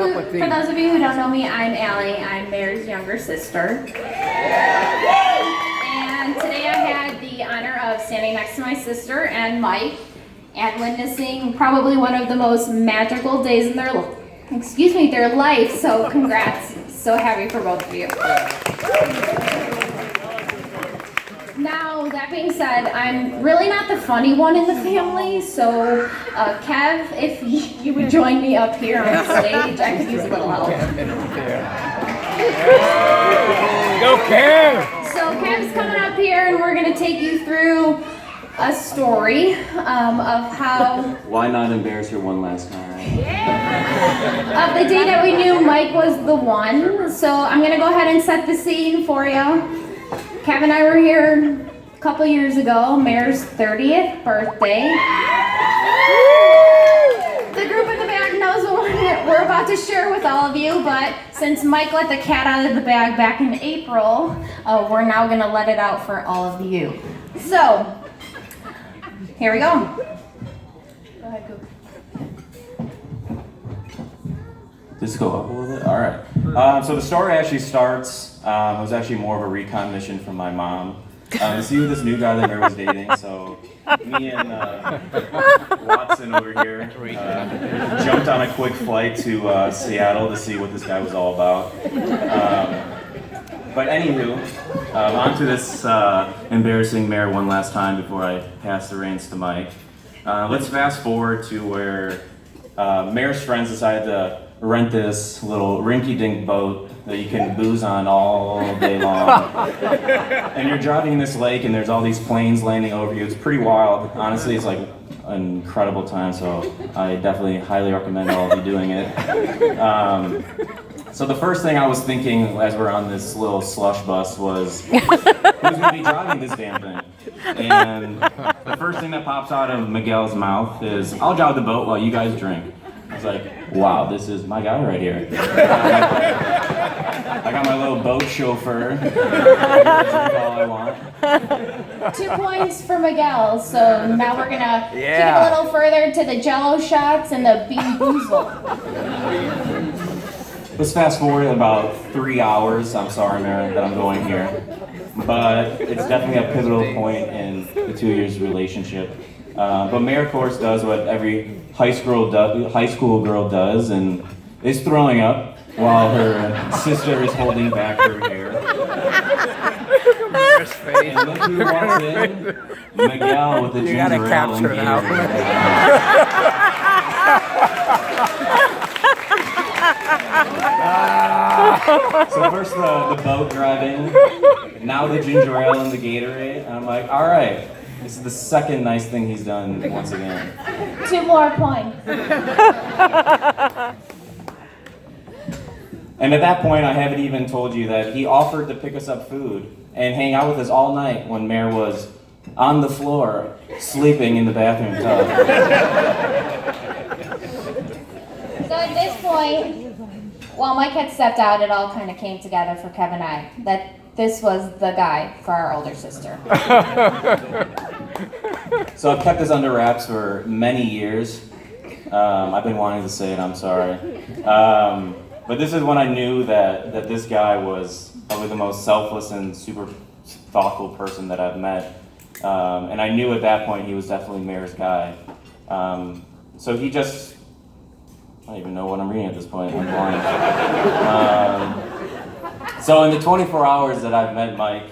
For those of you who don't know me, I'm Ali. I'm Mary's younger sister. And today I had the honor of standing next to my sister and Mike and witnessing probably one of the most magical days in their life. So congrats. So happy for both of you. Now, that being said, I'm really not the funny one in the family, so Kev, if you would join me up here on stage, I could use a little help. Go Kev! So Kev's coming up here and we're going to take you through a story of how... Why not embarrass her one last time? Of the day that we knew Mike was the one. So I'm going to go ahead and set the scene for you. Kev and I were here a couple years ago, Mayor's 30th birthday. The group in the back knows what we're about to share with all of you, but since Mike let the cat out of the bag back in April, we're now going to let it out for all of you. So, here we go. Go ahead, Coop. Just go up a little bit? All right. So the story actually starts, it was actually more of a recon mission from my mom. To see who this new guy that Mary was dating. So me and Watson over here jumped on a quick flight to Seattle to see what this guy was all about. But anywho, on to this embarrassing Mare one last time before I pass the reins to Mike. Let's fast forward to where Mare's friends decided to rent this little rinky-dink boat that you can booze on all day long. And you're driving this lake and there's all these planes landing over you. It's pretty wild. Honestly, it's like an incredible time, so I definitely highly recommend all of you doing it. So the first thing I was thinking as we're on this little slush bus was, who's gonna be driving this damn thing? And the first thing that pops out of Miguel's mouth is, I'll drive the boat while you guys drink. I was like, wow, this is my guy right here. I got my little boat chauffeur. I drink all I want. 2 points for Miguel, so now we're gonna kick it a little further to the Jello shots and the Bean Boozle. Let's fast forward about 3 hours. I'm sorry, Mary, that I'm going here. But it's definitely a pivotal point in the 2 years relationship. But Mare, of course, does what every high school girl does, and is throwing up while her sister is holding back her hair. And look who walks in, Miguel with the ginger ale and Gatorade. So first the boat driving, now the ginger ale and the Gatorade, and I'm like, all right. This is the second nice thing he's done once again. 2 more points. And at that point, I haven't even told you that he offered to pick us up food and hang out with us all night when Mare was on the floor, sleeping in the bathroom tub. So at this point, while Mike had stepped out, it all kind of came together for Kev and I, that this was the guy for our older sister. So I've kept this under wraps for many years. I've been wanting to say it, I'm sorry. But this is when I knew that this guy was probably the most selfless and super thoughtful person that I've met. And I knew at that point he was definitely Mare's guy. So he just, I don't even know what I'm reading at this point, I'm blind. So in the 24 hours that I've met Mike,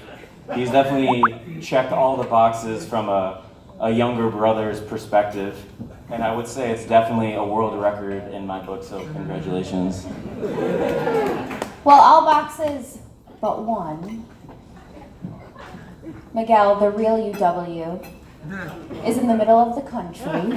he's definitely checked all the boxes from a younger brother's perspective. And I would say it's definitely a world record in my book, so congratulations. Well, all boxes but one. Miguel, the real UW, is in the middle of the country.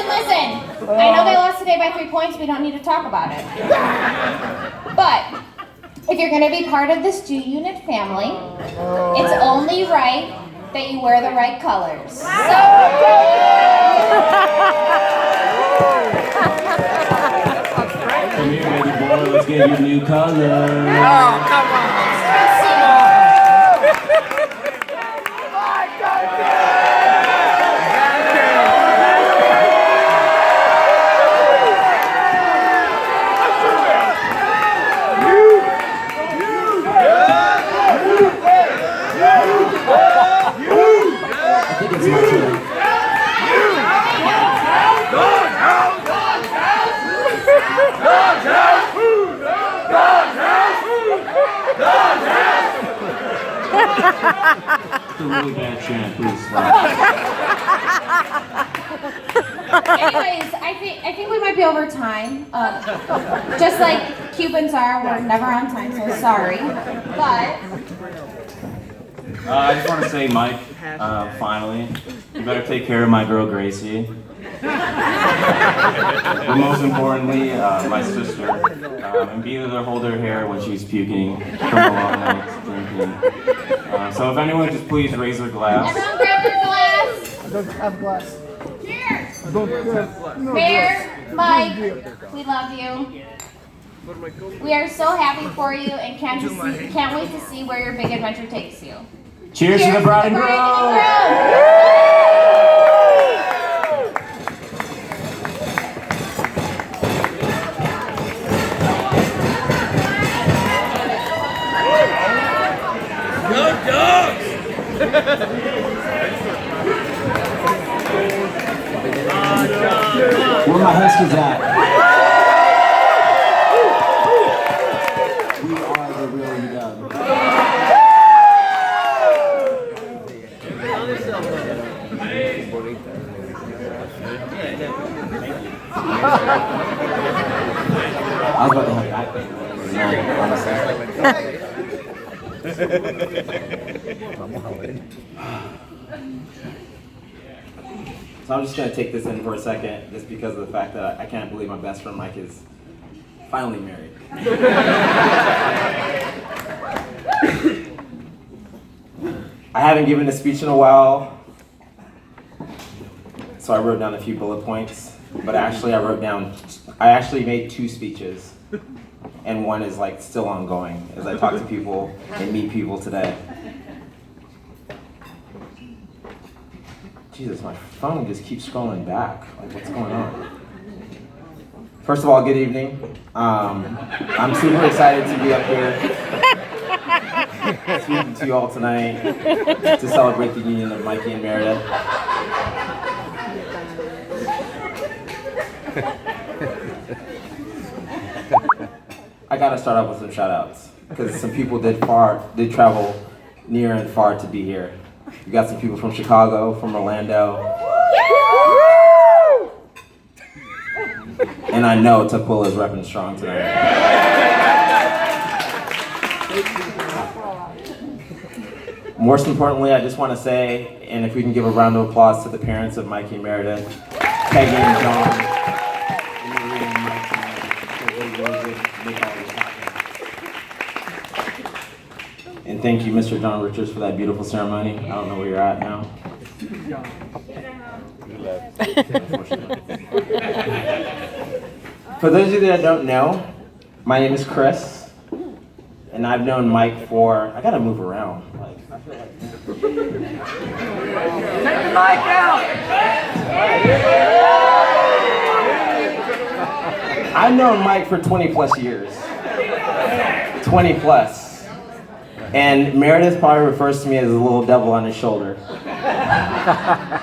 Listen. I know they lost today by 3 points. We don't need to talk about it. But if you're going to be part of this 2-unit family, it's only right that you wear the right colors. So, come here, baby boy. Let's get your new colors. Oh, come on. It's a really bad chant, please. Anyways, I think we might be over time. Just like Cubans are, we're never on time, so sorry. But I just want to say, Mike, finally, you better take care of my girl Gracie. But most importantly, my sister. And be there to hold her hair when she's puking from a long night drinking. So if anyone just please raise their glass. everyone grab your glass. I don't have glass. Cheers. I don't have. No Mayor, Mike, we love you. We are so happy for you and can't wait to see where your big adventure takes you. Cheers to the bride and groom! Go dogs! Where my Huskies at? We are the real UW. I was about to have back pain. So I'm just gonna take this in for a second, just because of the fact that I can't believe my best friend Mike is finally married. I haven't given a speech in a while, so I wrote down a few bullet points. But actually, I actually made 2 speeches, and one is like still ongoing as I talk to people and meet people today. Jesus, my phone just keeps scrolling back. Like, what's going on? First of all, good evening. I'm super excited to be up here speaking to you all tonight to celebrate the union of Mikey and Meredith. I gotta start off with some shout outs because some people did travel near and far to be here. We got some people from Chicago, from Orlando, and I know Tukwila is repping strong tonight. Most importantly, I just want to say, and if we can give a round of applause to the parents of Mikey and Meredith, Peggy and John, and Maria and Mike tonight, because they really did make all this happen. And thank you, Mr. John Richards, for that beautiful ceremony. I don't know where you're at now. For those of you that don't know, my name is Chris, and I've known Mike for, I gotta move around. Like, I feel like... Take the mic out! I've known Mike for 20 plus years. 20 plus. And Meredith probably refers to me as a little devil on his shoulder.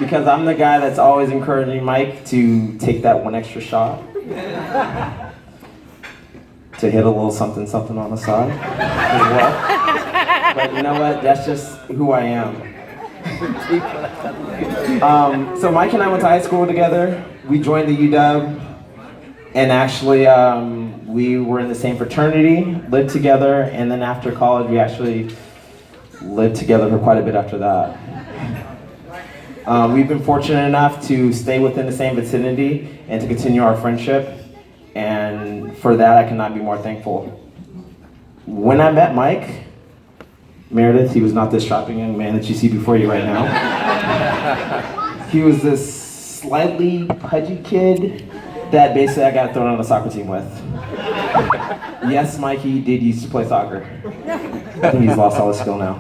Because I'm the guy that's always encouraging Mike to take that one extra shot. To hit a little something something on the side as well. But you know what? That's just who I am. So Mike and I went to high school together. We joined the UW. And actually, we were in the same fraternity, lived together, and then after college, we actually lived together for quite a bit after that. We've been fortunate enough to stay within the same vicinity and to continue our friendship, and for that, I cannot be more thankful. When I met Mike, Meredith, he was not this strapping young man that you see before you right now. He was this slightly pudgy kid that basically I got thrown on the soccer team with. Yes, Mikey did used to play soccer. I think he's lost all his skill now.